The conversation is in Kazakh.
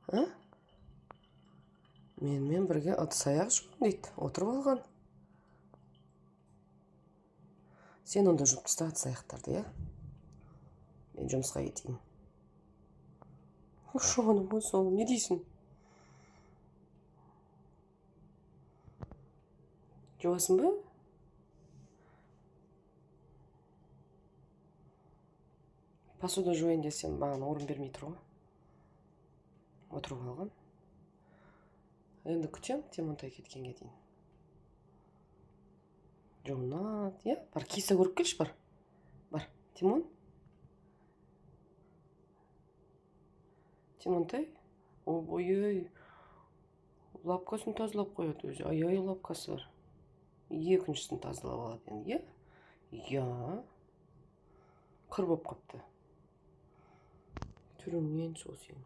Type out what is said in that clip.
А? Менімен бірге ыдыс-аяқ жуын дейді. Отырып алған. Сен онда жуып таста ыдыс-аяқтарды, иә? Мен жұмысқа кетейін. Шоным ғой сол, не дейсің? Жуасың ба? Посуда жуайын десем, маған орын бермей тұр ғой. Отырып алған. Енді күтем, Темонтай кеткенге дейін. Жуынады, иә? Бар, киса көріп келші, бар. Бар, Тимон. Темонтай. Ой, лапкасын тазалап қояды өзі. Ай, лапкасы бар. Екіншісін тазалап алады енді, иә? Иә. Қыр болып қапты. Түріңнен сол сен.